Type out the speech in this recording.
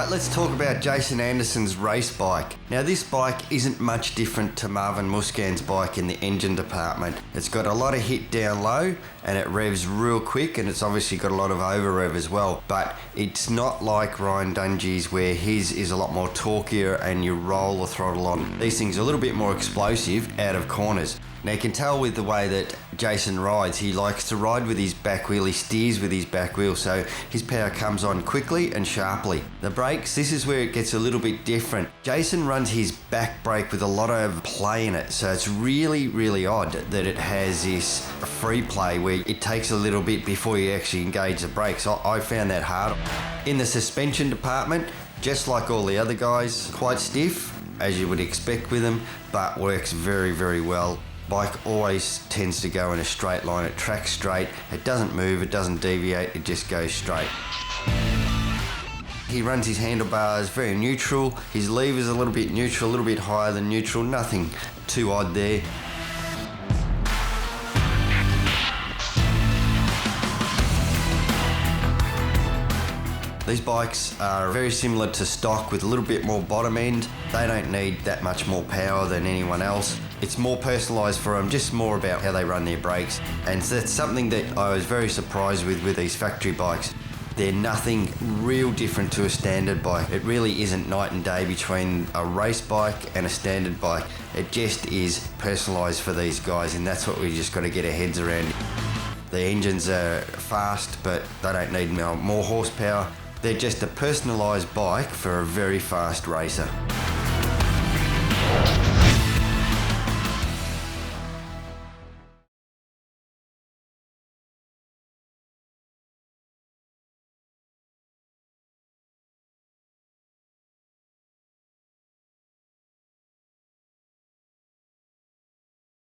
Alright, let's talk about Jason Anderson's race bike. Now this bike isn't much different to Marvin Musquin's bike in the engine department. It's got a lot of hit down low and it revs real quick, and it's obviously got a lot of over rev as well, but it's not like Ryan Dungey's where his is a lot more torquier and you roll the throttle on. These things are a little bit more explosive out of corners. Now you can tell with the way that Jason rides, he likes to ride with his back wheel, he steers with his back wheel, so his power comes on quickly and sharply. The brakes, this is where it gets a little bit different. Jason runs his back brake with a lot of play in it, so it's really odd that it has this free play where it takes a little bit before you actually engage the brakes. I found that hard. In the suspension department, just like all the other guys, quite stiff, as you would expect with them, but works very well. Bike always tends to go in a straight line. It tracks straight, it doesn't move, it doesn't deviate, it just goes straight. He runs his handlebars very neutral, his lever's a little bit neutral, a little bit higher than neutral, nothing too odd there. These bikes are very similar to stock with a little bit more bottom end. They don't need that much more power than anyone else. It's more personalised for them, just more about how they run their brakes. And so that's something that I was very surprised with these factory bikes. They're nothing real different to a standard bike. It really isn't night and day between a race bike and a standard bike. It just is personalised for these guys, and that's what we just got to get our heads around. The engines are fast, but they don't need more horsepower. They're just a personalised bike for a very fast racer.